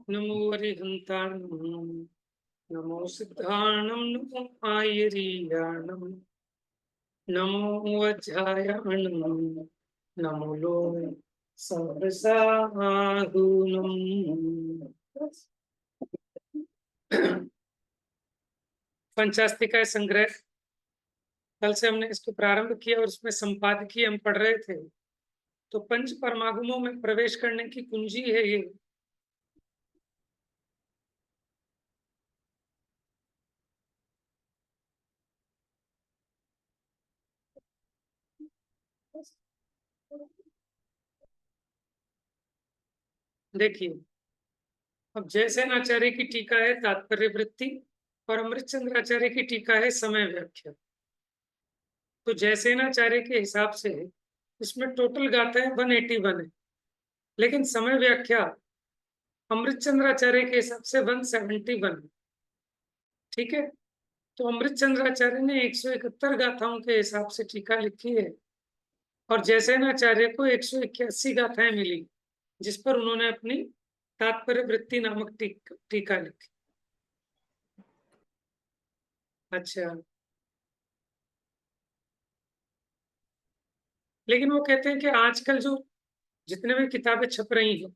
नमो वरिहंताणं नमो सिद्धाणं नमो आयरीयाणं नमो वज्रायाणं नमो लो सहसाहुनं। पंचास्तिका संग्रह कल से हमने इसको प्रारंभ किया और इसमें संपादकीय हम पढ़ रहे थे। तो पंच परमागमों में प्रवेश करने की कुंजी है ये। देखिए, अब जयसेन आचार्य की टीका है तात्पर्य वृत्ति और अमृतचंद्र आचार्य की टीका है समय व्याख्या। तो जयसेन आचार्य के हिसाब से इसमें टोटल गाथाएं 181 है, लेकिन समय व्याख्या अमृतचंद्र आचार्य के हिसाब से 171 है। ठीक है, तो अमृतचंद्र आचार्य ने 171 गाथाओं के हिसाब से टीका लिखी है और जयसेन आचार्य को 181 गाथाएं मिली, जिस पर उन्होंने अपनी तात्पर्य वृत्ति नामक टीका लिखी। अच्छा, लेकिन वो कहते हैं कि आजकल जो जितने भी किताबें छप रही हैं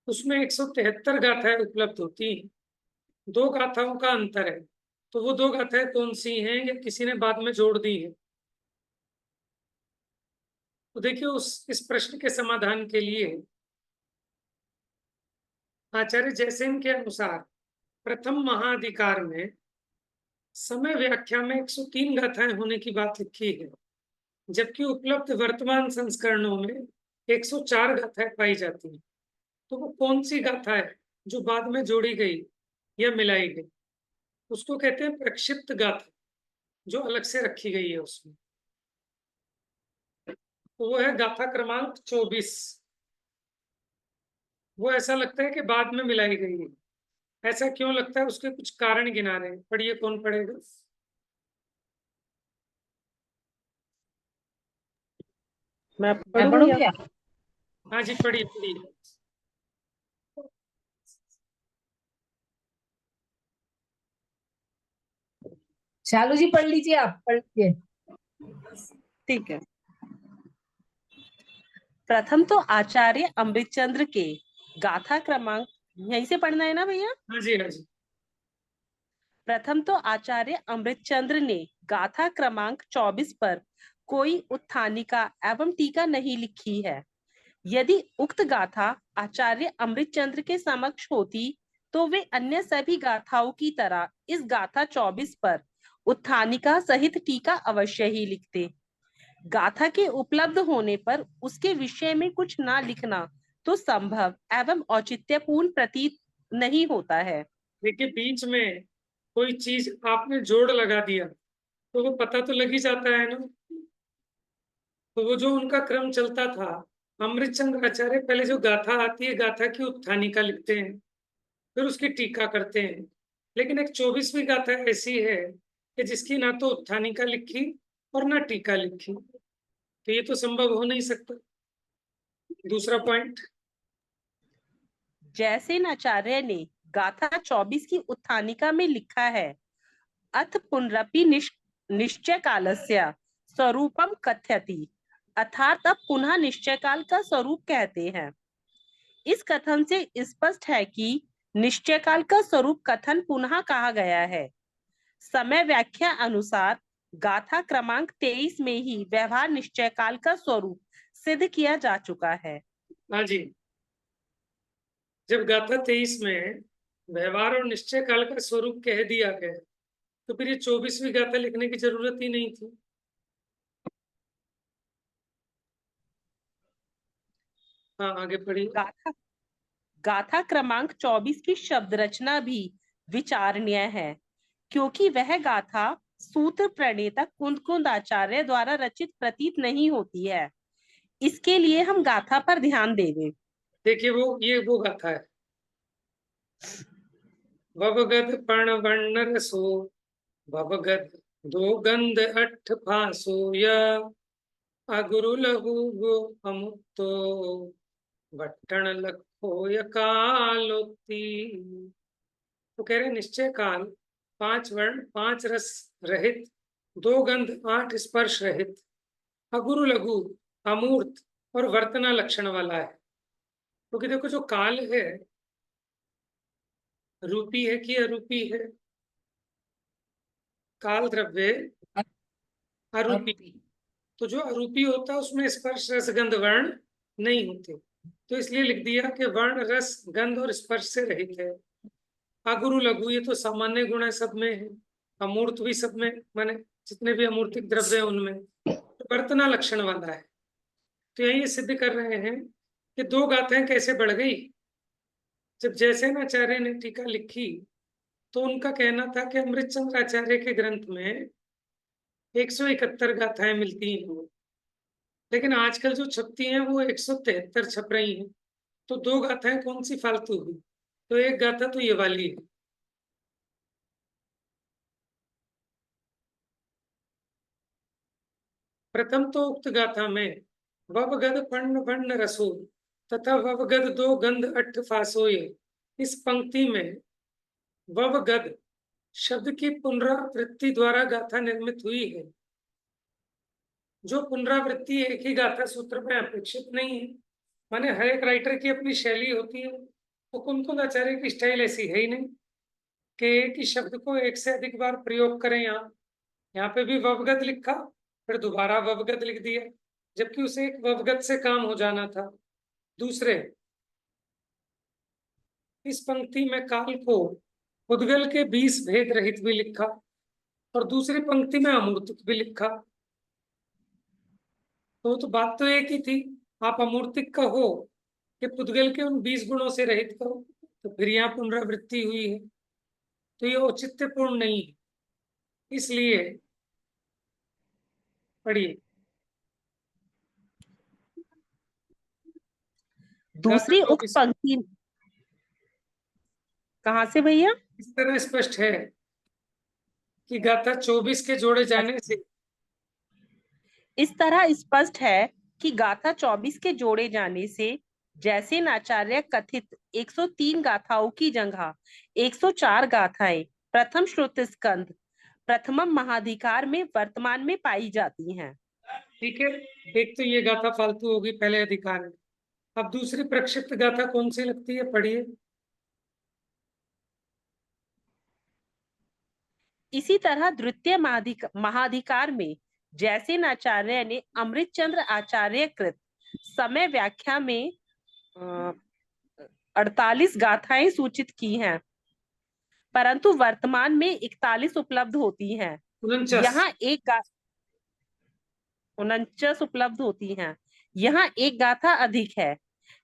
उसमें 173 गाथाएं उपलब्ध होती हैं। 2 गाथाओं का अंतर है, तो वो 2 गाथाएं कौन सी हैं या किसी ने बाद में जोड़ दी है? तो देखिए, इस प्रश्न के समाधान के लिए आचार्य जयसेन के अनुसार प्रथम महाधिकार में समय व्याख्या में 103 गाथाएं होने की बात लिखी है, जबकि उपलब्ध वर्तमान संस्करणों में 104 गाथाएं पाई जाती हैं। तो वो कौन सी गाथा है जो बाद में जोड़ी गई या मिलाई गई? उसको कहते हैं प्रक्षिप्त गाथा, जो अलग से रखी गई है उसमें। तो वो है गाथा क्रमांक 24। वो ऐसा लगता है कि बाद में मिलाई गई है। ऐसा क्यों लगता है? उसके कुछ कारण गिना रहे हैं। पढ़िए, कौन पढ़ेगा? मैं मैं पढ़ूँ क्या? हाँ जी, पढ़िए पढ़िए। शालू जी पढ़ लीजिए, आप पढ़ लीजिए। ठीक है। प्रथम तो आचार्य अमृतचंद्र के गाथा क्रमांक, यहीं से पढ़ना है ना भैया? हाँ जी, हाँ जी। प्रथम तो आचार्य अमृतचंद्र ने गाथा क्रमांक 24 पर कोई उत्थानिका एवं टीका नहीं लिखी है। यदि उक्त गाथा आचार्य अमृतचंद्र के समक्ष होती तो वे अन्य सभी गाथाओं की तरह इस गाथा 24 पर उत्थानिका सहित टीका अवश्य ही लिखते। गाथा के उपलब्ध होने पर उसके विषय में कुछ ना लिखना तो संभव एवं औचित्यपूर्ण प्रतीत नहीं होता है। देखिए, बीच में कोई चीज आपने जोड़ लगा दिया तो वो पता तो लग ही जाता है ना। तो वो जो उनका क्रम चलता था, अमृतचंद्र आचार्य पहले जो गाथा आती है गाथा की उत्थानिका लिखते हैं, फिर उसकी टीका करते हैं। लेकिन एक 24वीं गाथा ऐसी है कि जिसकी ना तो उत्थानिका लिखी और ना टीका लिखी, तो ये तो संभव हो नहीं सकता। दूसरा पॉइंट, जयसेन आचार्य ने गाथा 24 की उत्थानिका में लिखा है, अथ पुनरपि निश्चय कालस्य स्वरूपम कथयति, अर्थात अब पुनः निश्चय काल का स्वरूप कहते हैं। इस कथन से स्पष्ट है कि निश्चय काल का स्वरूप कथन पुनः कहा गया है। समय व्याख्या अनुसार गाथा क्रमांक 23 में ही व्यवहार निश्चय काल का स्वरूप सिद्ध किया जा चुका है। हाँ जी, जब गाथा 23 में व्यवहार और निश्चय काल का स्वरूप कह दिया गया तो फिर ये 24वीं गाथा लिखने की जरूरत ही नहीं थी। हाँ, आगे पढ़िए। गाथा क्रमांक 24 की शब्द रचना भी विचारणीय है, क्योंकि वह गाथा सूत्र प्रणेता कुंद आचार्य द्वारा रचित प्रतीत नहीं होती है। इसके लिए हम गाथा पर ध्यान देंगे। देखिए, वो गाथा है, भवगद पण वर्ण रसो भवगद दो गंध अठ फासो या अगुरु लघु गो अमुक्तो भट्टन लखो यकालोक्ति। तो कह रहे निश्चय काल, 5 वर्ण 5 रस रहित, 2 गंध 8 स्पर्श रहित, अगुरु लघु अमूर्त और वर्तना लक्षण वाला है। क्योंकि देखो जो काल है रूपी है कि अरूपी है? काल द्रव्य अरूपी। अरूपी। तो जो अरूपी होता है उसमें स्पर्श रस गंध वर्ण नहीं होते, तो इसलिए लिख दिया कि वर्ण रस गंध और स्पर्श से रहित है। अगुरु लघु ये तो सामान्य गुण है, सब में है। अमूर्त भी सब में, माने जितने भी अमूर्तिक द्रव्य है उनमें वर्तना लक्षण वाला है। तो यही सिद्ध कर रहे हैं कि 2 गाथाएं कैसे बढ़ गई। जब जयसेन आचार्य ने टीका लिखी तो उनका कहना था कि अमृतचंद्र आचार्य के ग्रंथ में 171 गाथाएं मिलती हैं, लेकिन आजकल जो छपती हैं वो 173 छप रही हैं। तो 2 गाथाएं कौन सी फालतू हुई? तो एक गाथा तो ये वाली है। प्रथम तो उक्त गाथा में ववगद पर्ण वर्ण रसो तथा ववगद 2 गंध अट्ठ फासोय, इस पंक्ति में ववगद शब्द की पुनरावृत्ति द्वारा गाथा निर्मित हुई है। जो पुनरावृत्ति एक ही गाथा सूत्र में अपेक्षित नहीं है, माने हर एक राइटर की अपनी शैली होती है। तो कुंतल आचार्य की स्टाइल ऐसी है ही नहीं कि एक ही शब्द को एक से अधिक बार प्रयोग करें। यहाँ पे भी ववगत लिखा, फिर दोबारा ववगत लिख दिया, जबकि उसे एक ववगत से काम हो जाना था। दूसरे, इस पंक्ति में काल को उद्गल के 20 भेद रहित भी लिखा और दूसरी पंक्ति में अमूर्तिक भी लिखा। तो बात तो एक ही थी, आप अमूर्तिक कहो कि पुद्गल के उन 20 गुणों से रहित कहो, तो फिर यहाँ पुनरावृत्ति हुई है, तो ये औचित्यपूर्ण नहीं है। इसलिए पढ़िए। दूसरी उक्त पंक्ति कहाँ से भैया? इस तरह स्पष्ट है कि गाथा 24 के जोड़े जाने से, इस तरह स्पष्ट है कि गाथा 24 के जोड़े जाने से जैसेन आचार्य कथित 103 गाथाओं की जगह 104 गाथाएं प्रथम श्रुत स्कंद प्रथमम महाधिकार में वर्तमान में पाई जाती हैं। ठीक है। एक तो ये गाथा फालतू होगी पहले अधिकार में। अब दूसरी प्रक्षिप्त गाथा कौन सी लगती है, पढ़िए। इसी तरह द्वितीय महाधिकार में जैसेन आचार्य ने अमृतचंद्र आचार्य कृत समय व्याख्या में 48 गाथाएं सूचित की हैं, परंतु वर्तमान में 41 उपलब्ध होती हैं। 49 यहाँ एक 49 उपलब्ध होती हैं। यहाँ एक गाथा अधिक है,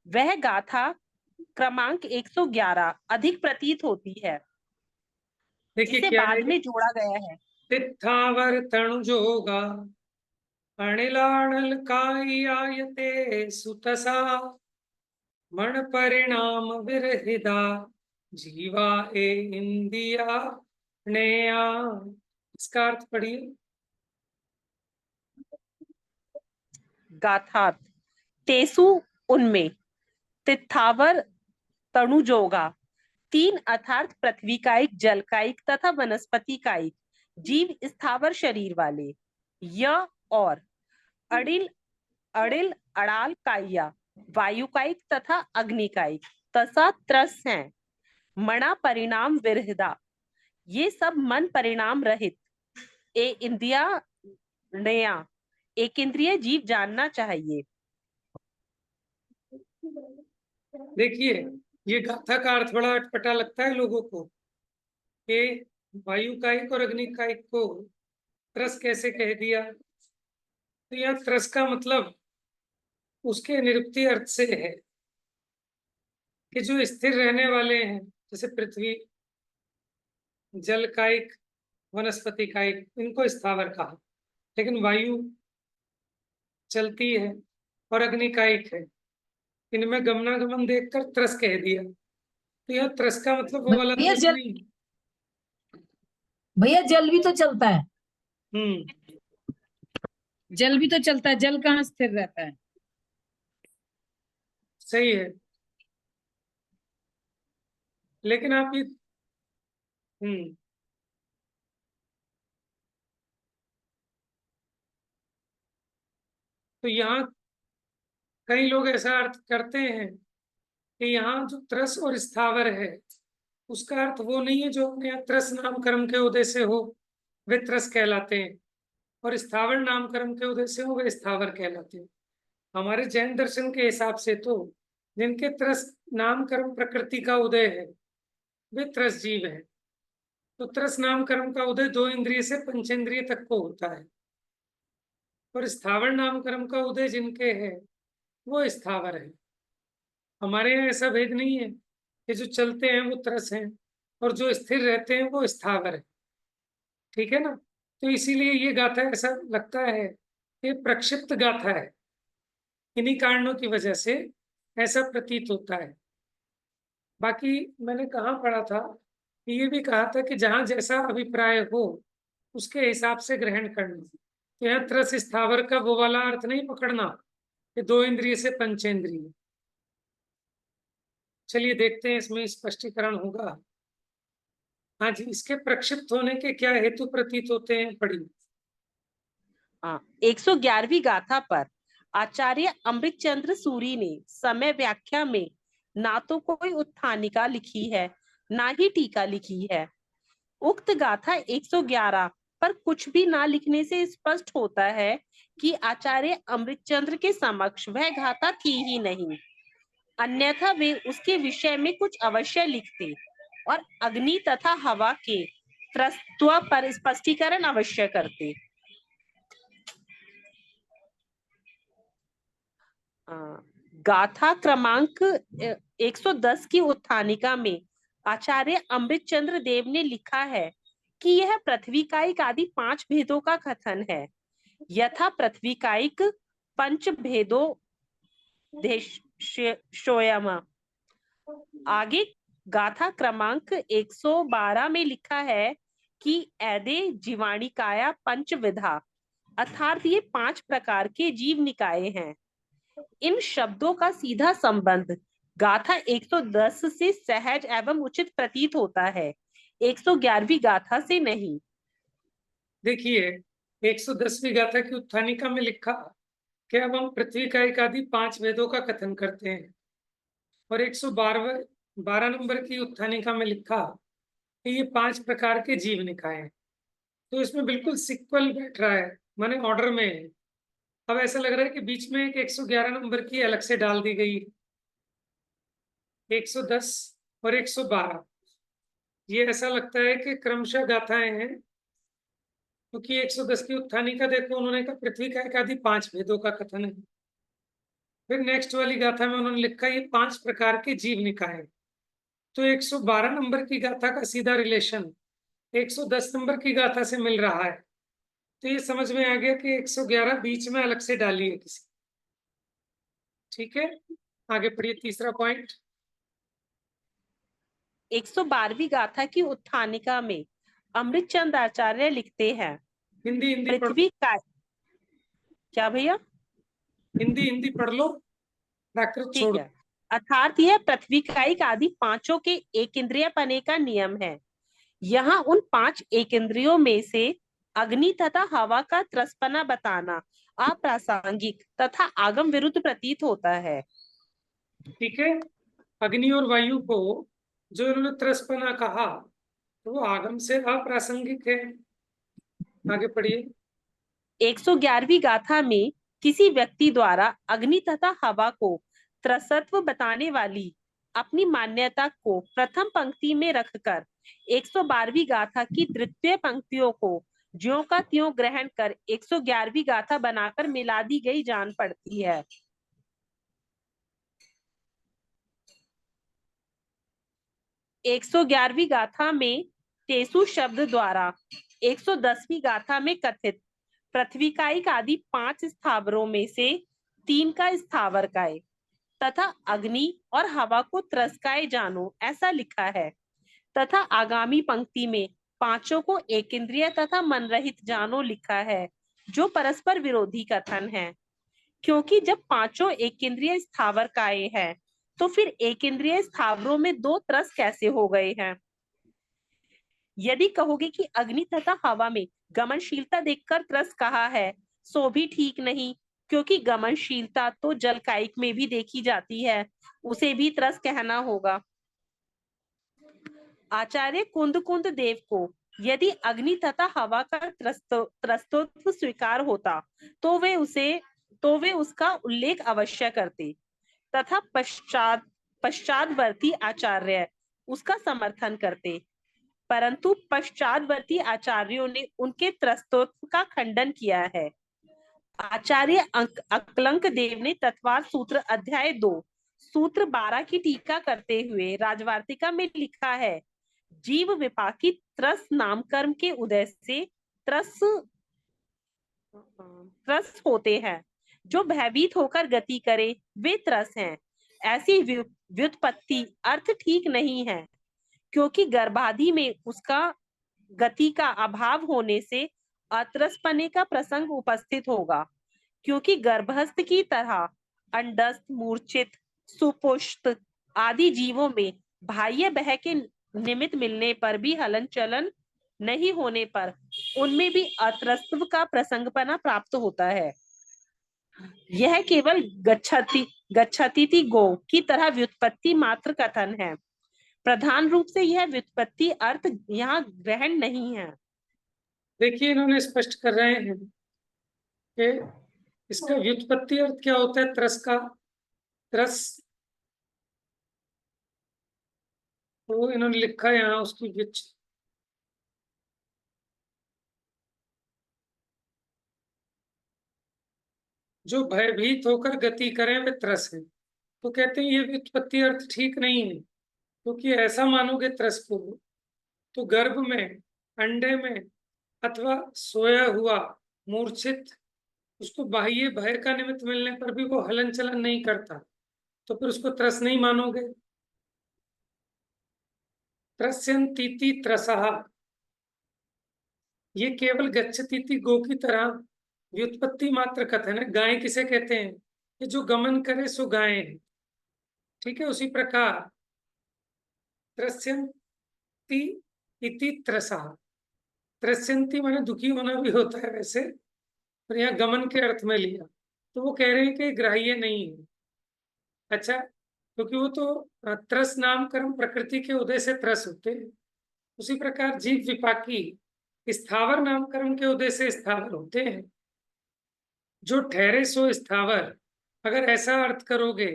वह गाथा क्रमांक 111 अधिक प्रतीत होती है, देखिए जिसे क्या है। बाद में जोड़ा गया है। तित्थावर तणुजोगा अणिलाणल काई आयते सुतसा मण परिणाम विरहिदा जीवा ए इंदिया नेया। इसका अर्थ पढ़िए। गाथार्थ तेसु उनमें तित्थावर तणुजोगा 3 अर्थात पृथ्वी कायिक, जल कायिक तथा वनस्पति कायिक जीव स्थावर शरीर वाले, य और अड़िल अड़िल अड़ाल काया वायु कायिक तथा अग्नि कायिक तथा त्रस हैं। मणा परिणाम विरहिदा, ये सब मन परिणाम रहित ए इंद्रिया नया एक इंद्रिय जीव जानना चाहिए। देखिए ये गाथा का अर्थ बड़ा अटपटा लगता है लोगों को कि वायु कायिक और अग्नि कायिक को त्रस कैसे कह दिया। तो यह त्रस का मतलब उसके निरुक्ति अर्थ से है कि जो स्थिर रहने वाले हैं, जैसे पृथ्वी, जल कायिक, वनस्पति कायिक, इनको स्थावर कहा। लेकिन वायु चलती है और अग्नि कायिक है, इनमें गमनागमन देखकर त्रस कह दिया। तो यह त्रस का मतलब वो वाला भैया त्रस जल नहीं। भैया जल भी तो चलता है। जल भी तो चलता है, जल कहाँ स्थिर रहता है? सही है, लेकिन आप ये तो यहाँ कई लोग ऐसा अर्थ करते हैं कि यहाँ जो त्रस और स्थावर है उसका अर्थ वो नहीं है जो अपने त्रस नाम कर्म के उदय से हो, वे त्रस कहलाते हैं, और स्थावर नाम कर्म के उदय से हो, वे स्थावर कहलाते हैं। हमारे जैन दर्शन के हिसाब से तो जिनके त्रस नाम कर्म प्रकृति का उदय है वे त्रस जीव है। तो त्रस नाम कर्म का उदय 2 इंद्रिय से पंचेंद्रिय तक को होता है, और स्थावर नाम कर्म का उदय जिनके है वो स्थावर है। हमारे यहाँ ऐसा भेद नहीं है कि जो चलते हैं वो त्रस हैं और जो स्थिर रहते हैं वो स्थावर है। ठीक है ना? तो इसीलिए ये गाथा ऐसा लगता है कि प्रक्षिप्त गाथा है, इन्हीं कारणों की वजह से ऐसा प्रतीत होता है। बाकी मैंने कहाँ पढ़ा था कि ये भी कहा था कि जहां जैसा अभिप्राय हो उसके हिसाब से ग्रहण करना। तो यहाँ त्रस स्थावर का वो वाला अर्थ नहीं पकड़ना कि 2 इंद्रिय से पंचेंद्रिय। चलिए देखते हैं इसमें स्पष्टीकरण होगा। हाँ जी, इसके प्रक्षिप्त होने के क्या हेतु प्रतीत होते हैं, पढ़िए। 111वीं गाथा पर आचार्य अमृतचंद्र सूरी ने समय व्याख्या में ना तो कोई उत्थानिका लिखी है ना ही टीका लिखी है। उक्त गाथा 111 पर कुछ भी ना लिखने से स्पष्ट होता है कि आचार्य अमृतचंद्र के समक्ष वह गाथा थी ही नहीं, अन्यथा वे उसके विषय में कुछ अवश्य लिखते और अग्नि तथा हवा के त्रस्त्व पर स्पष्टीकरण अवश्य करते। गाथा क्रमांक 110 की उत्थानिका में आचार्य अमृतचंद्र देव ने लिखा है कि यह पृथ्वीकायिक आदि 5 भेदों का कथन है, यथा पृथ्वीकायिक पंच भेदों देशोयम। आगे गाथा क्रमांक 112 में लिखा है कि एदे जीवाणिकाया पंचविधा, अर्थात ये 5 प्रकार के जीव निकाय हैं। इन शब्दों का सीधा संबंध गाथा 110 से सहज एवं उचित प्रतीत होता है, 111वीं गाथा से नहीं। देखिए 110वीं गाथा की उत्थानिका में लिखा कि अब हम पृथ्वी का एक आदि 5 वेदों का कथन करते हैं, और 112 नंबर की उत्थानिका में लिखा कि ये 5 प्रकार के जीव निकाय हैं। तो इसमें बिल्कुल सिक्वल बैठ रहा है, माने ऑर्डर में है। अब ऐसा लग रहा है कि बीच में एक 111 नंबर की अलग से डाल दी गई, 110 और 112। ये ऐसा लगता है कि क्रमशः गाथाएं हैं, क्योंकि 110 की उत्थानिका देखो, उन्होंने कहा पृथ्वी का एक आदि 5 भेदों का कथन है। फिर नेक्स्ट वाली गाथा में उन्होंने लिखा ये 5 प्रकार के जीव निकाय। तो 112 नंबर की गाथा का सीधा रिलेशन 110 नंबर की गाथा से मिल रहा है। तो ये समझ में आ गया कि 111 बीच में अलग से डाली है किसी। ठीक है, आगे पढ़िए तीसरा पॉइंट। 112वीं गाथा की उत्थानिका में अमृतचंद आचार्य लिखते हैं, हिंदी पढ़, पृथ्वी का क्या भैया? हिंदी पढ़ लो, प्राकृत ठीक छोड़। है। अर्थात यह पृथ्वी कायिक आदि 5 के एक इंद्रिय पने का नियम है। यहाँ उन 5 एक इंद्रियों में से अग्नि तथा हवा का त्रस्पना बताना अप्रासंगिक तथा आगम विरुद्ध प्रतीत होता है। ठीक है, अग्नि और वायु को जो इन्होंने त्रस्पना कहा तो वो आगम से अप्रासंगिक है। आगे पढ़िए। 111वीं गाथा में किसी व्यक्ति द्वारा अग्नि तथा हवा को त्रसत्व बताने वाली अपनी मान्यता को प्रथम पंक्ति में रखकर 112वीं गाथा की द्वितीय पंक्तियों को ज्यों का त्यों ग्रहण कर 111वीं गाथा बनाकर मिला दी गई जान पड़ती है। एक 111वीं गाथा में तेसु शब्द द्वारा 110वीं गाथा में कथित पृथ्वीकायिक आदि 5 स्थावरों में से 3 का स्थावर काय तथा अग्नि और हवा को त्रस्काय जानो, ऐसा लिखा है। तथा आगामी पंक्ति में पांचों को एक इंद्रिय तथा मन रहित जानो लिखा है, जो परस्पर विरोधी कथन है। क्योंकि जब पांचों एक इंद्रिय स्थावर काय है, तो फिर एक इंद्रिय स्थावरों में दो त्रस कैसे हो गए हैं? यदि कहोगे कि अग्नि तथा हवा में गमनशीलता देखकर त्रस कहा है, सो भी ठीक नहीं, क्योंकि गमनशीलता तो जलकायिक में भी देखी जाती है, उसे भी त्रस कहना होगा। आचार्य कुंद कुंद देव को यदि अग्नि तथा हवा का त्रस्तोत्व स्वीकार होता, तो वे उसका उल्लेख अवश्य करते, तथा पश्चातवर्ती आचार्य उसका समर्थन करते। परंतु पश्चातवर्ती आचार्यों ने उनके त्रस्तोत्व का खंडन किया है। आचार्य अकलंक देव ने तत्वार सूत्र अध्याय 2 सूत्र 12 की टीका करते हुए राजवार्तिका में लिखा है, जीव विपाकी त्रस नामकर्म के उदय से त्रस होते हैं। जो भयभीत होकर गति करे वे त्रस हैं। ऐसी व्युत्पत्ति अर्थ ठीक नहीं है, क्योंकि गर्भादि में उसका गति का अभाव होने से अत्रसपने का प्रसंग उपस्थित होगा। क्योंकि गर्भस्थ की तरह अंडस्थ, मूर्छित, सुपुष्ट आदि जीवों में बाह्य बह के निमित्त मिलने पर भी हलन चलन नहीं होने पर उनमें भी अत्रस्त्व का प्रसंगपना प्राप्त होता है। यह केवल गच्छति गो की तरह व्युत्पत्ति मात्र कथन है। प्रधान रूप से यह व्युत्पत्ति अर्थ यहाँ ग्रहण नहीं है। देखिए, इन्होंने स्पष्ट कर रहे हैं कि इसका व्युत्पत्ति अर्थ क्या होता है। त्रस का त्रस, तो इन्होंने लिखा है यहाँ उसकी जो भयभीत होकर गति करें वे त्रस है। तो कहते हैं ये व्युत्पत्ति अर्थ ठीक नहीं है, क्योंकि ऐसा मानोगे त्रस को तो गर्भ में, अंडे में अथवा सोया हुआ मूर्छित, उसको बाह्य भय का निमित्त मिलने पर भी वो हलन चलन नहीं करता, तो फिर उसको त्रस नहीं मानोगे। त्रस्यन्तीति त्रसः, ये केवल गच्छतीति गो की तरह व्युत्पत्ति मात्र कथन है। गाय किसे कहते हैं कि जो गमन करे सो गाय है, ठीक है। उसी प्रकार त्रस्यन्ति इति त्रसः, त्रस्यन्ति माने दुखी होना भी होता है वैसे, पर यहाँ गमन के अर्थ में लिया, तो वो कह रहे हैं कि ग्राह्य नहीं है। अच्छा, क्योंकि वो तो त्रस नाम कर्म प्रकृति के उदय से त्रस होते हैं। उसी प्रकार जीव विपाकी स्थावर नाम कर्म के उदय से स्थावर होते हैं। जो ठहरे सो स्थावर, अगर ऐसा अर्थ करोगे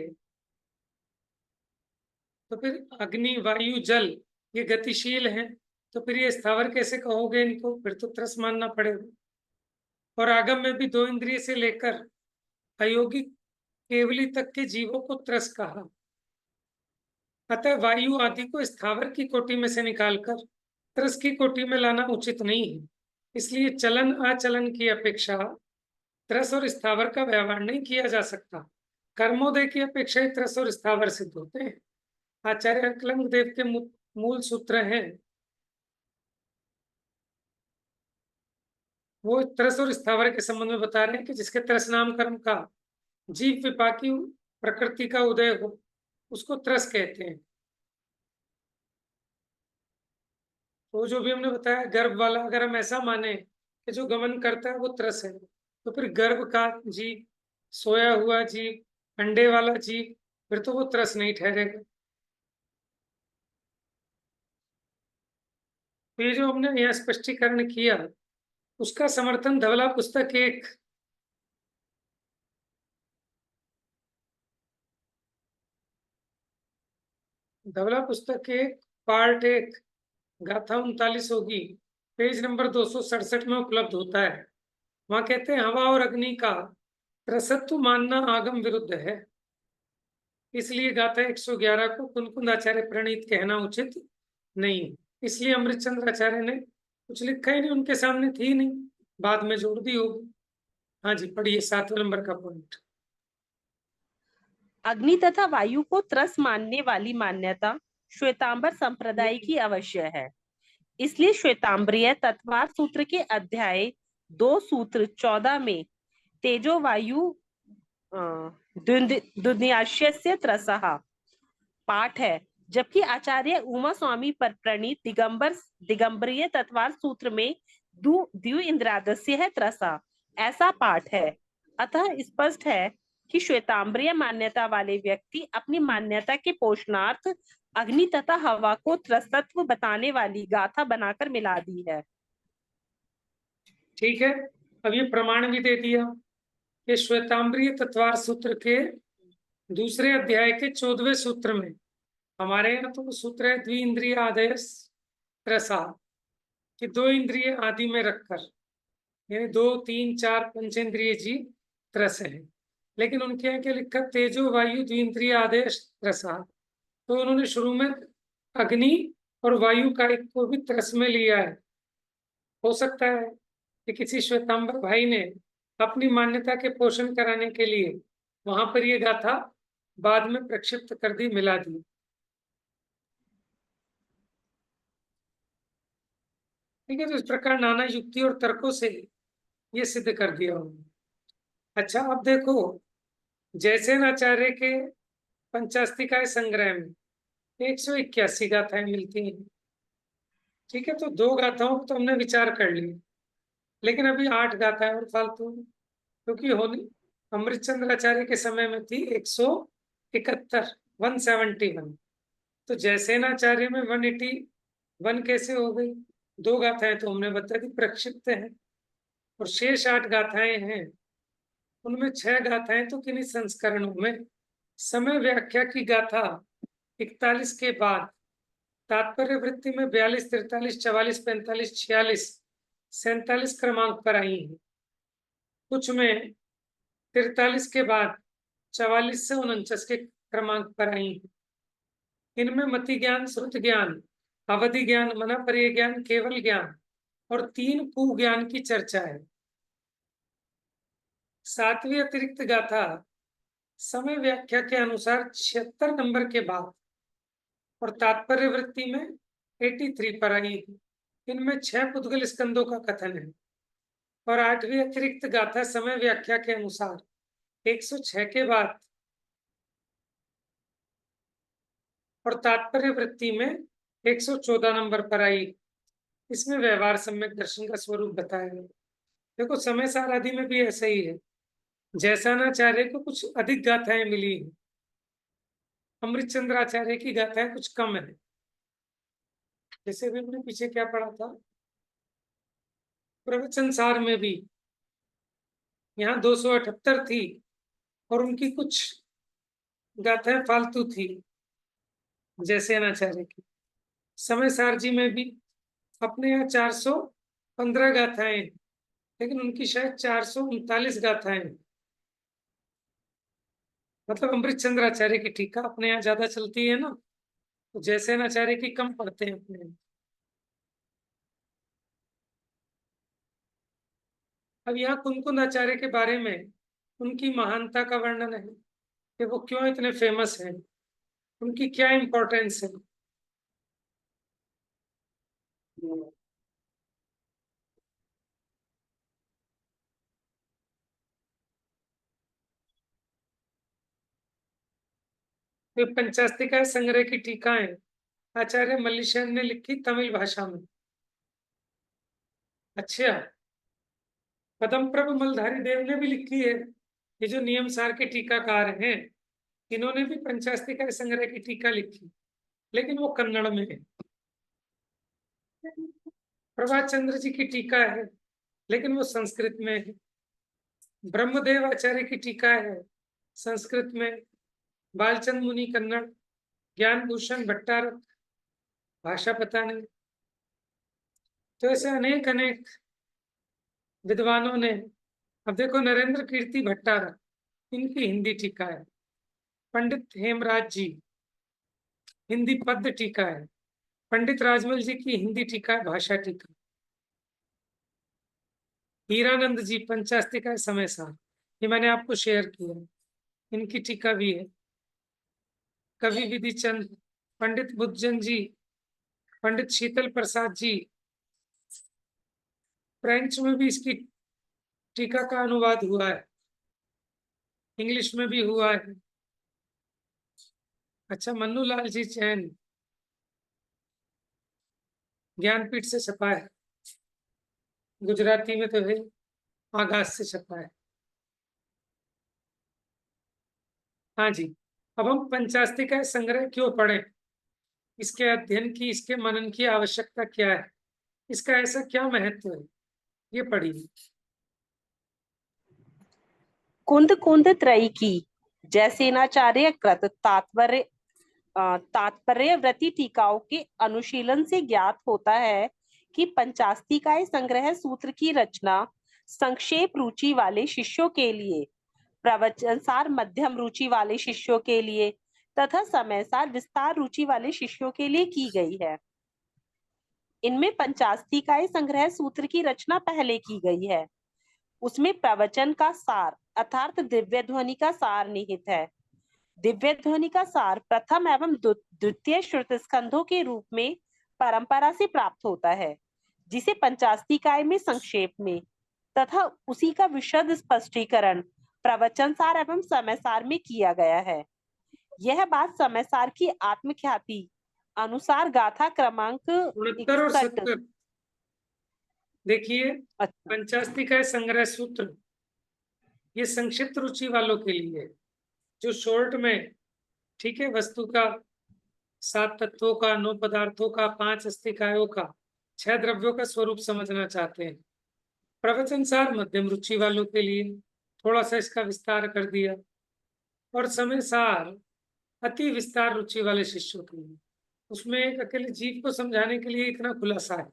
तो फिर अग्नि, वायु, जल ये गतिशील हैं, तो फिर ये स्थावर कैसे कहोगे इनको? फिर तो त्रस मानना पड़ेगा। और आगम में भी दो इंद्रिय से लेकर अयोगी केवली तक के जीवों को त्रस कहा। अतः वायु आदि को स्थावर की कोटि में से निकालकर त्रस की कोटि में लाना उचित नहीं है। इसलिए चलन आचलन की अपेक्षा त्रस और स्थावर का व्यवहार नहीं किया जा सकता। कर्मोदय की अपेक्षा ही त्रस और स्थावर सिद्ध होते हैं। आचार्य अकलंक देव के मूल सूत्र हैं, वो त्रस और स्थावर के संबंध में बता रहे हैं कि जिसके त्रस नाम कर्म का जीव विपाकी प्रकृति का उदय हो, उसको त्रस कहते हैं। तो जो भी हमने बताया गर्भ वाला, अगर हम ऐसा माने कि जो गमन करता है वो त्रस है, तो फिर गर्भ का जीव, सोया हुआ जीव, अंडे वाला जीव, फिर तो वो त्रस नहीं ठहरेगा। तो ये जो हमने यहाँ स्पष्टीकरण किया, उसका समर्थन धवला पुस्तक 1 धवला पुस्तक 1 पार्ट 1 गाथा 39 होगी, पेज नंबर 267 में उपलब्ध होता है। वहां कहते हैं हवा और अग्नि का त्रसत्व मानना आगम विरुद्ध है, इसलिए गाथा 111 को कुंद आचार्य प्रणीत कहना उचित नहीं। इसलिए अमृतचंद्र आचार्य ने कुछ लिखा ही नहीं, उनके सामने थी नहीं, बाद में जोड़ दी होगी। हाँ जी, पढ़िए 7वें नंबर का पॉइंट। अग्नि तथा वायु को त्रस मानने वाली मान्यता श्वेतांबर संप्रदाय की अवश्य है। इसलिए श्वेतांबरीय तत्वार सूत्र के अध्याय 2 सूत्र 14 में तेजो वायु दुन्यास्य त्रसः पाठ है, जबकि आचार्य उमा स्वामी पर प्रणीत दिगंबरीय तत्वार सूत्र में द्यु इंद्रादस्य है त्रसा ऐसा पाठ है। अतः स्पष्ट है कि श्वेतांबरीय मान्यता वाले व्यक्ति अपनी मान्यता के पोषणार्थ अग्नि तथा हवा को त्रस्तत्व बताने वाली गाथा बनाकर मिला दी है। ठीक है, अब ये प्रमाण भी दे दिया कि श्वेतांबरीय तत्वार सूत्र के दूसरे अध्याय के 14वें सूत्र में, हमारे यहाँ तो सूत्र है द्विइंद्रिय आदेश त्रसा, कि 2 इंद्रिय आदि में रखकर, यानी 2 3 4 पंचेंद्रिय जी त्रस है। लेकिन उनके यहाँ क्या लिखा, तेजो वायु द्विइंद्रिय आदेश त्रसा, तो उन्होंने शुरू में अग्नि और वायु का एक को भी त्रस में लिया है। हो सकता है कि किसी श्वेतांबर भाई ने अपनी मान्यता के पोषण कराने के लिए वहां पर ये गाथा बाद में प्रक्षिप्त कर दी, मिला दी। ठीक है, तो इस प्रकार नाना युक्ति और तर्कों से ये सिद्ध कर दिया उन्होंने। अच्छा, अब देखो, जयसेन आचार्य के पंचास्तिकाय संग्रह में 181 गाथाएं मिलती हैं। ठीक है, तो 2 गाथाओं को तो हमने विचार कर लिया, लेकिन अभी 8 गाथाएं और फालतू, क्योंकि होनी अमृतचंद्र आचार्य के समय में थी 171 171। तो जयसेन आचार्य में 181 कैसे हो गई? 2 गाथाएं तो हमने बता दी प्रक्षिप्त हैं, और शेष 8 गाथाएं हैं। उनमें 6 गाथाएं तो किन्हीं संस्करणों में समय व्याख्या की गाथा 41 के बाद तात्पर्य वृत्ति में 42 43 44 45 46 47 क्रमांक पर आई है। कुछ में 43 के बाद 44 से 49 के क्रमांक पर आई है। इनमें मति ज्ञान, श्रुत ज्ञान, अवधि ज्ञान, मनापर्य ज्ञान, केवल ज्ञान और 3 पू ज्ञान की चर्चा है। 7वीं अतिरिक्त गाथा समय व्याख्या के अनुसार 76 नंबर के बाद और तात्पर्य वृत्ति में 83 पर आई है। इनमें 6 पुद्गल स्कंदों का कथन है। और 8वीं अतिरिक्त गाथा समय व्याख्या के अनुसार 106 के बाद और तात्पर्य वृत्ति में 114 नंबर पर आई। इसमें व्यवहार सम्यक दर्शन का स्वरूप बताया गया। देखो, समय सार आदि में भी ऐसा ही है। जैसानाचार्य को कुछ अधिक गाथाएं मिली हैं, अमृतचंद्राचार्य की गाथाएं कुछ कम है। जैसे भी हमने पीछे क्या पढ़ा था, प्रवचन सार में भी यहाँ 278 थी और उनकी कुछ गाथाएं फालतू थी जैसेनाचार्य की। समय सार जी में भी अपने यहाँ 415 गाथाएं, लेकिन उनकी शायद 439 गाथाएं। मतलब अमृतचंद्राचार्य की टीका अपने यहाँ ज्यादा चलती है ना, तो जैसेनाचार्य की कम पढ़ते हैं अपने यहाँ। अब यहाँ कुंकुंद आचार्य के बारे में उनकी महानता का वर्णन है कि वो क्यों इतने फेमस हैं, उनकी क्या इंपॉर्टेंस है। वे पंचास्तिका संग्रह की टीकाएं आचार्य मल्लिशेन ने लिखी तमिल भाषा में। अच्छा, पदम प्रभु मलधारी देव ने भी लिखी है। ये जो नियम सार के टीकाकार हैं, इन्होंने भी पंचास्तिका संग्रह की टीका लिखी, लेकिन वो कन्नड़ में है। प्रभात चंद्र जी की टीका है, लेकिन वो संस्कृत में है। ब्रह्मदेव आचार्य की टीका है संस्कृत में। बालचंद मुनि कन्नड़, ज्ञान भूषण भट्टारक भाषा पता नहीं। तो ऐसे अनेक अनेक विद्वानों ने, अब देखो नरेंद्र कीर्ति भट्टारक, इनकी हिंदी टीका है। पंडित हेमराज जी हिंदी पद्य टीका है। पंडित राजमल जी की हिंदी टीका है भाषा टीका। हीरानंद जी पंचास्तिका समय सार, ये मैंने आपको शेयर किया, इनकी टीका भी है। कवि विधि चंद, पंडित बुद्धजन जी, पंडित शीतल प्रसाद जी फ्रेंच में भी इसकी टीका का अनुवाद हुआ है, इंग्लिश में भी हुआ है। अच्छा, मन्नू लाल जी जैन ज्ञानपीठ से छपा है, गुजराती में तो है, आगाज से छपा है। हाँ जी, अब हम पंचास्ती का संग्रह क्यों पढ़ें, इसके अध्ययन की, इसके मनन की आवश्यकता क्या है, इसका ऐसा क्या महत्व है, ये पढ़िए। कुंद कुंद त्रयी की जयसेनाचार्य कृत तात्पर्यव्रती टीकाओं के अनुशीलन से ज्ञात होता है कि पंचास्तिकाय संग्रह सूत्र की रचना संक्षेप रुचि वाले शिष्यों के लिए, प्रवचनसार मध्यम रुचि वाले शिष्यों के लिए तथा समयसार विस्तार रुचि वाले शिष्यों के लिए की गई है। इनमें पंचास्तिकाय संग्रह सूत्र की रचना पहले की गई है। उसमें प्रवचन का सार अर्थात दिव्य ध्वनि का सार निहित है। दिव्य ध्वनि का सार प्रथम एवं द्वितीय श्रुत स्कंधों के रूप में परंपरा से प्राप्त होता है, जिसे पंचास्तिकाय में संक्षेप में तथा उसी का विशद स्पष्टीकरण प्रवचन सार एवं समयसार में किया गया है। यह बात समयसार की आत्मख्याति अनुसार गाथा क्रमांक 69 और 61 70 देखिए। अच्छा, पंचास्तिकाय संग्रह सूत्र ये संक्षिप्त रुचि वालों के लिए है, जो शॉर्ट में, ठीक है, वस्तु का 7 तत्वों का, 9 पदार्थों का, 5 अस्तिकायों का, 6 द्रव्यों का स्वरूप समझना चाहते हैं। प्रवचन सार मध्यम रुचि वालों के लिए, थोड़ा सा इसका विस्तार कर दिया, और समय सार अति विस्तार रुचि वाले शिष्यों के लिए, उसमें एक अकेले जीव को समझाने के लिए इतना खुलासा है,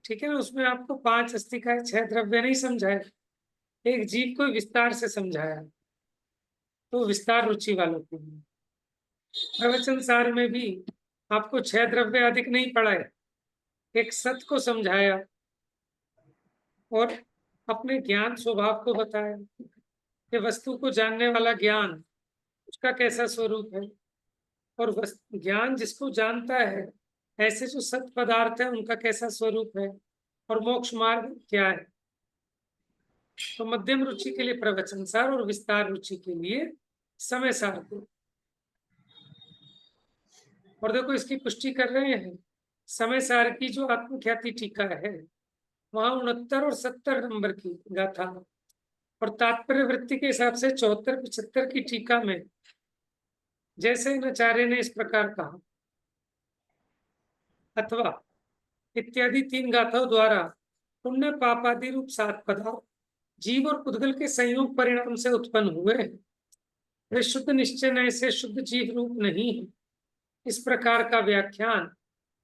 ठीक है ना। उसमें आपको 5 अस्तिकाएं, 6 द्रव्य नहीं समझाए, एक जीव को विस्तार से समझाया, तो विस्तार रुचि वालों के लिए। प्रवचन सार में भी आपको 6 द्रव्य अधिक नहीं पढ़ाए, एक सत को समझाया और अपने ज्ञान स्वभाव को बताया कि वस्तु को जानने वाला ज्ञान उसका कैसा स्वरूप है, और ज्ञान जिसको जानता है, ऐसे जो सत पदार्थ है उनका कैसा स्वरूप है, और मोक्ष मार्ग क्या है। तो मध्यम रुचि के लिए प्रवचन सार और विस्तार रुचि के लिए समय सार को। और देखो इसकी पुष्टि कर रहे हैं, समय सार की जो आत्मख्याति टीका है वहां 69 और 70 नंबर की गाथा, और तात्पर्य वृत्ति के हिसाब से 74, 75 की टीका में जैसे आचार्य ने इस प्रकार कहा, अथवा इत्यादि 3 गाथाओं द्वारा पुण्य पापादि रूप 7 पदार्थ जीव और पुद्गल के संयोग परिणाम से उत्पन्न हुए, वे शुद्ध निश्चय नय से शुद्ध जीव रूप नहीं है। इस प्रकार का व्याख्यान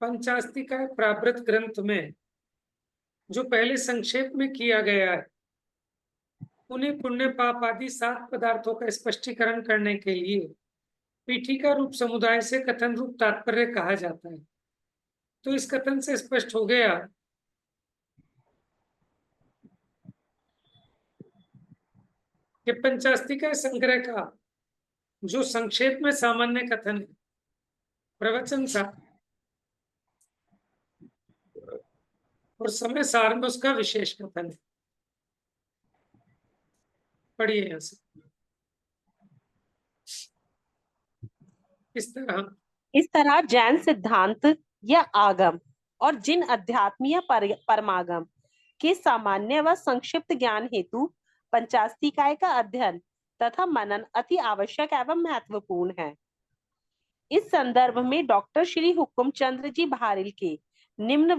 पंचास्तिकाय प्रावृत ग्रंथ में जो पहले संक्षेप में किया गया है, उन्हें पुण्य पाप आदि 7 पदार्थों का स्पष्टीकरण करने के लिए पीठिका रूप समुदाय से कथन रूप तात्पर्य कहा जाता है। तो इस कथन से स्पष्ट हो गया कि पंचास्तिकाय संग्रह का जो संक्षेप में सामान्य कथन है, प्रवचन सार, और समय सार में उसका विशेष कथन है। पढ़िए यहां से इस तरह जैन सिद्धांत या आगम और जिन अध्यात्मीय परमागम के सामान्य व संक्षिप्त ज्ञान हेतु पंचास्तिकाय का अध्ययन तथा मनन अति आवश्यक एवं महत्वपूर्ण है। इस संदर्भ में डॉक्टर श्री हुकुम चंद्र जी भारिल के निम्न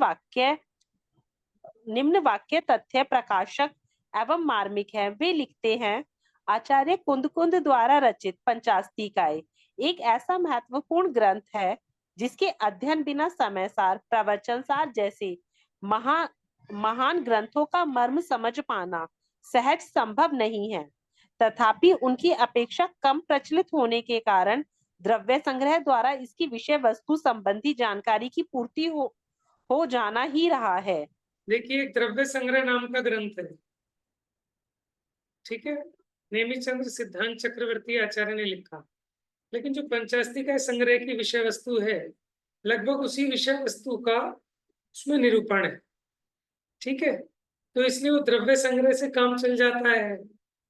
वाक्य तथ्य प्रकाशक एवं मार्मिक है। वे लिखते हैं, आचार्य कुंद कुंद द्वारा रचित पंचास्तिकाय एक ऐसा महत्वपूर्ण ग्रंथ है जिसके अध्ययन बिना समय सार, प्रवचन सार जैसे महान ग्रंथों का मर्म समझ पाना सहज संभव नहीं है। तथापि उनकी अपेक्षा कम प्रचलित होने के कारण द्रव्य संग्रह द्वारा इसकी विषय वस्तु संबंधी जानकारी की पूर्ति हो जाना ही रहा है। देखिए, एक द्रव्य संग्रह नाम का ग्रंथ है, ठीक है, नेमिचंद्र सिद्धांत चक्रवर्ती आचार्य ने लिखा, लेकिन जो पंचास्तिकाय संग्रह की विषय वस्तु है लगभग उसी विषय वस्तु का उसमें निरूपण है, ठीक है, तो इसलिए वो द्रव्य संग्रह से काम चल जाता है।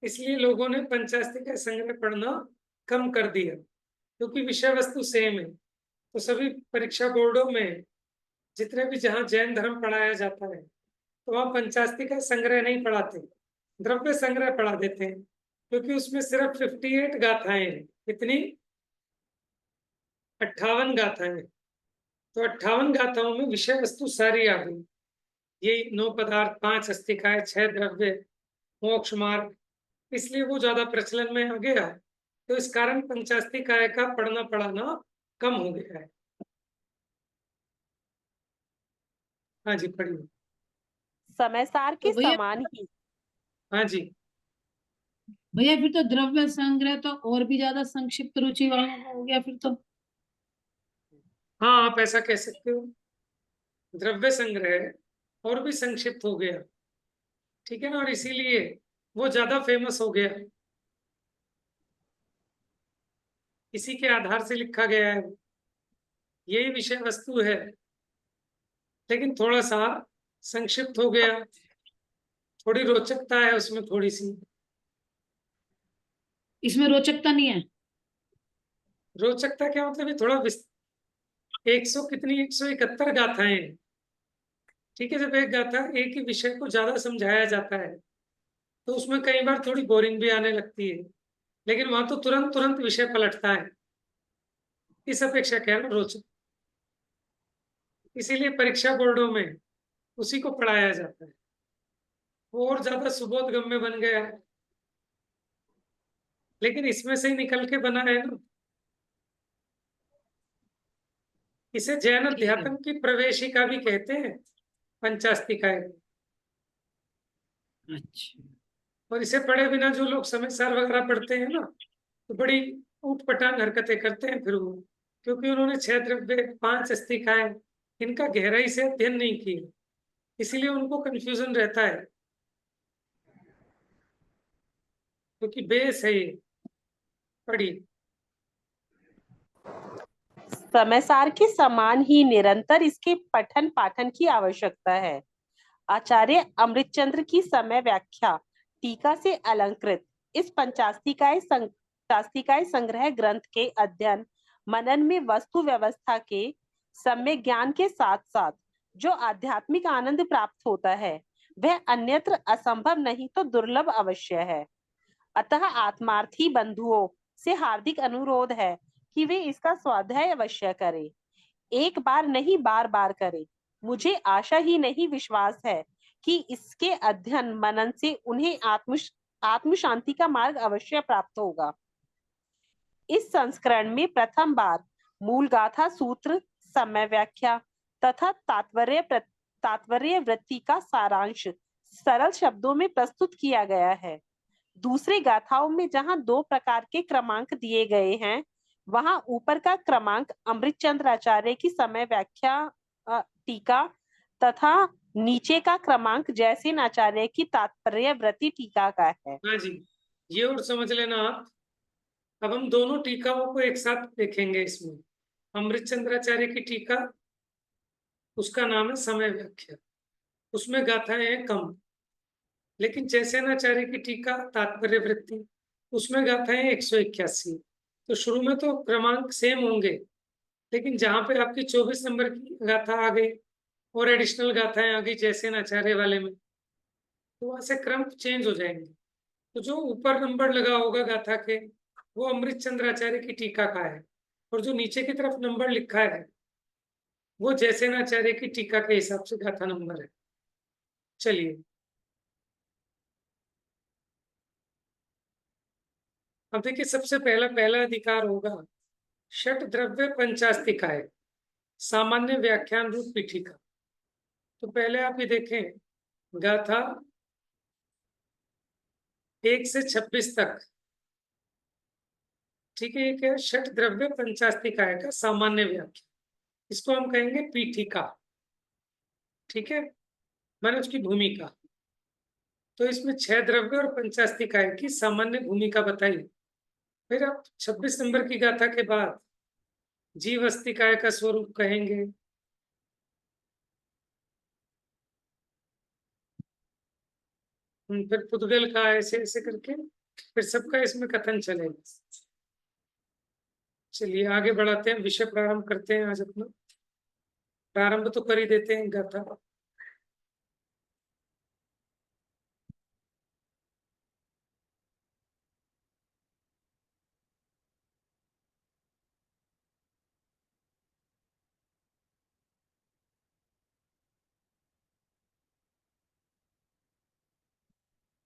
इसलिए लोगों ने पंचास्तिका संग्रह पढ़ना कम कर दिया, क्योंकि विषय वस्तु सेम है। तो सभी परीक्षा बोर्डों में जितने भी जहाँ जैन धर्म पढ़ाया जाता है, तो वहाँ पंचास्तिका संग्रह नहीं पढ़ाते, द्रव्य संग्रह पढ़ा देते हैं, क्योंकि उसमें सिर्फ 58 गाथाएं हैं। कितनी? 58 गाथाएं। तो 58 गाथाओं में विषय वस्तु सारी आ गई। ये 9 पदार्थ, 5 अस्तिकाएं, 6 द्रव्य, मोक्ष मार्ग, इसलिए वो ज्यादा प्रचलन में आ गया। तो इस कारण पंचास्तिकाय का पढ़ना पढ़ाना कम हो गया है। हाँ जी, पढ़िए। समयसार के तो भैया समान ही हाँ जी। भैया फिर तो द्रव्य संग्रह तो और भी ज्यादा संक्षिप्त रुचि वाला हो गया फिर तो। हाँ, आप ऐसा कह सकते हो, द्रव्य संग्रह और भी संक्षिप्त हो गया, ठीक है ना, और इसीलिए वो ज्यादा फेमस हो गया, इसी के आधार से लिखा गया है। यही विषय वस्तु है, लेकिन थोड़ा सा संक्षिप्त हो गया, थोड़ी रोचकता है उसमें, थोड़ी सी। इसमें रोचकता नहीं है? रोचकता क्या मतलब है, थोड़ा 100 कितनी, 171 गाथाएं हैं। ठीक है, जब एक गाथा एक ही विषय को ज्यादा समझाया जाता है, तो उसमें कई बार थोड़ी बोरिंग भी आने लगती है, लेकिन वहां तो तुरंत तुरंत विषय पलटता है। इस अपेक्षा क्या है, रोचक। इसीलिए परीक्षा बोर्डों में उसी को पढ़ाया जाता है, वो और ज्यादा सुबोध गम्य बन गया है। लेकिन इसमें से ही निकल के बना है ना। इसे जैन ठीक है। अध्यात्म की प्रवेशिका भी कहते हैं, पंचास्तिकाय। अच्छा। और इसे पढ़े बिना जो लोग समयसार वगैरह पढ़ते हैं ना, तो बड़ी ऊटपटांग हरकतें करते हैं फिर वो, क्योंकि उन्होंने 6 द्रव्य, 5 अस्तिकाएं, इनका गहराई से अध्ययन नहीं किया, इसीलिए उनको कंफ्यूजन रहता है, क्योंकि बेस है ये। पढ़ी। समयसार के समान ही निरंतर इसके पठन पाठन की आवश्यकता है। आचार्य अमृतचंद्र की समय व्याख्या टीका से अलंकृत इस पंचास्तिकाय संग्रह ग्रंथ के अध्ययन मनन में वस्तु व्यवस्था के सम्यक ज्ञान के साथ साथ जो आध्यात्मिक आनंद प्राप्त होता है, वह अन्यत्र असंभव नहीं तो दुर्लभ अवश्य है। अतः आत्मार्थी बंधुओं से हार्दिक अनुरोध है कि वे इसका स्वाध्याय अवश्य करें। एक बार नहीं, बार बार करें। मुझे आशा ही नहीं, विश्वास है कि इसके अध्ययन मनन से उन्हें आत्म शांति का मार्ग अवश्य प्राप्त होगा। इस संस्करण में प्रथम बार मूल गाथा सूत्र, समय व्याख्या तथा तात्पर्य वृत्ति का सारांश सरल शब्दों में प्रस्तुत किया गया है। दूसरे गाथाओं में जहां 2 प्रकार के क्रमांक दिए गए हैं, वहां ऊपर का क्रमांक अमृतचंद्र आचार्य की समय व्याख्या टीका तथा नीचे का क्रमांक जयसेन आचार्य की तात्पर्य वृत्ति टीका का है। हाँ जी, ये और समझ लेना आप। अब हम दोनों टीकाओं को एक साथ देखेंगे इसमें। अमृतचंद्राचार्य की टीका, उसका नाम है समय व्याख्या, उसमें गाथाएं हैं कम। लेकिन जयसेनाचार्य की टीका तात्पर्य वृत्ति, उसमें गाथाएं 181। तो शुरू में तो क्रमांक सेम होंगे, लेकिन जहां पे आपकी 24 नंबर की गाथा आ गई और एडिशनल गाथाएं आ गई जयसेनाचार्य वाले में, तो वहां से क्रम चेंज हो जाएंगे। तो जो ऊपर नंबर लगा होगा गाथा के, वो अमृतचंद्राचार्य की टीका का है, और जो नीचे की तरफ नंबर लिखा है, वो जयसेनाचार्य की टीका के हिसाब से गाथा नंबर है। चलिए, अब देखिए, सबसे पहला अधिकार होगा षट द्रव्य पंचास्तिकाय सामान्य व्याख्यान रूप पीठिका। तो पहले आप ये देखें, गाथा 1 से 26 तक, ठीक है, ये क्या है, षट द्रव्य पंचास्तिकाय का सामान्य व्याख्या, इसको हम कहेंगे पीठिका। ठीक है, माने उसकी भूमिका। तो इसमें 6 द्रव्य और पंचास्तिकाय की सामान्य भूमिका बताई। फिर आप 26 नंबर की गाथा के बाद जीव अस्तिकाय का स्वरूप कहेंगे, फिर पुद्गल का ऐसे ऐसे करके फिर सबका इसमें कथन चलेगा। चलिए आगे बढ़ाते हैं, विषय प्रारंभ करते हैं। आज अपना प्रारंभ तो कर ही देते हैं गाथा।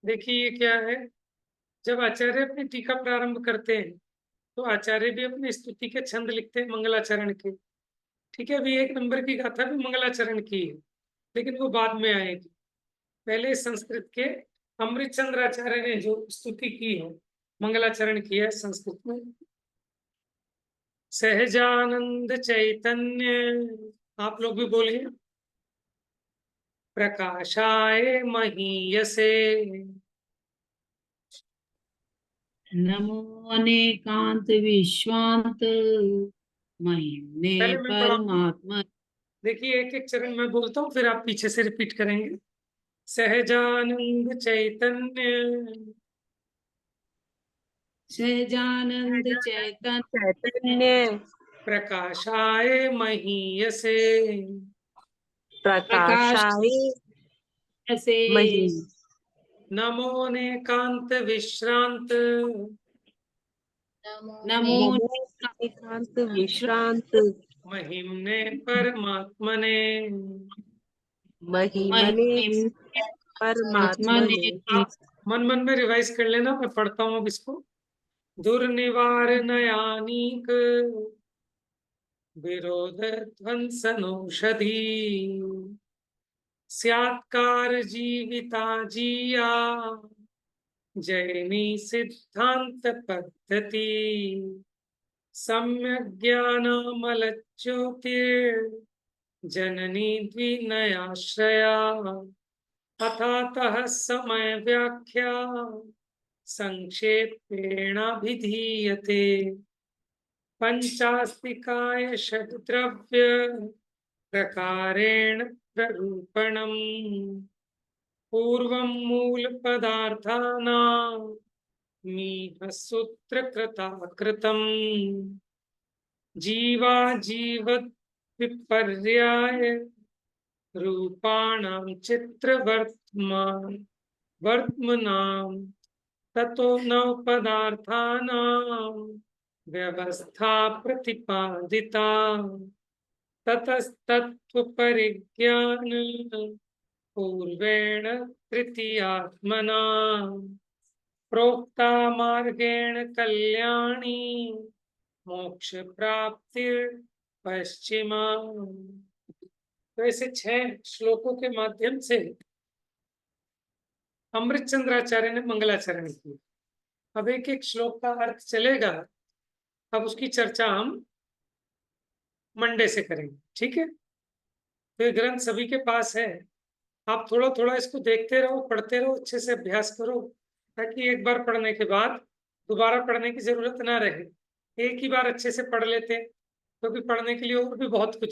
देखिए ये क्या है, जब आचार्य अपनी टीका प्रारंभ करते हैं तो आचार्य भी अपनी स्तुति के छंद लिखते हैं मंगलाचरण के। ठीक है, अभी 1 नंबर की गाथा भी मंगलाचरण की है, लेकिन वो बाद में आएगी। पहले संस्कृत के अमृतचंद्र आचार्य ने जो स्तुति की है, मंगलाचरण किया है संस्कृत में। सहजानंद चैतन्य, आप लोग भी बोलिए। प्रकाशाय महीयसे, नमो अनेकांत विश्वांत महिम्ने पहले मैं पढ़ाऊंगा, परमात्मा। देखिए एक एक चरण में बोलता हूँ, फिर आप पीछे से रिपीट करेंगे। सहजानंद चैतन्य, सहजानंद चैतन्य चैतन्य प्रकाशाय महीयसे, प्रकाश प्रकाशाय से मही, नमो नेकांत विश्रांत, नमो नमो एकांत विश्रांत महिम्ने परमात्मने। महिमने परमात्मा परमात्मा ने। ने। आप मन मन में रिवाइज कर लेना, मैं पढ़ता हूँ अब इसको। दुर्निवारणानीक विरोध ध्वंसनौषधि, स्यात्कार जीविता जिया, जैनी सिद्धांत पद्धति, सम्यक ज्ञानामल ज्योतिर, जननी द्विनयाश्रया, अथातः समय व्याख्या संक्षेपेणाभिधीयते। पंचास्तिकाय षड्द्रव्य प्रकारेण प्ररूपणम्, पूर्वं मूल पदार्थानां मीनसूत्रकृताकृतम्, जीवा जीवत् विपर्याय रूपाणां चित्रवर्त्मान वर्त्मनां, ततो नव पदार्थानां व्यवस्था प्रतिपादिता, ततस्तत्व परिज्ञान पूर्वेण तृतीयात्मना, प्रोक्ता मार्गेण कल्याणी मोक्ष प्राप्तिर पश्चिमा। तो ऐसे 6 श्लोकों के माध्यम से अमृतचंद्राचार्य ने मंगलाचरण की। अब एक एक श्लोक का अर्थ चलेगा, अब उसकी चर्चा हम मंडे से करेंगे, ठीक है। तो ये ग्रंथ सभी के पास है, आप थोड़ा थोड़ा इसको देखते रहो, पढ़ते रहो, अच्छे से अभ्यास करो, ताकि एक बार पढ़ने के बाद दोबारा पढ़ने की जरूरत ना रहे। एक ही बार अच्छे से पढ़ लेते, क्योंकि पढ़ने के लिए और भी बहुत कुछ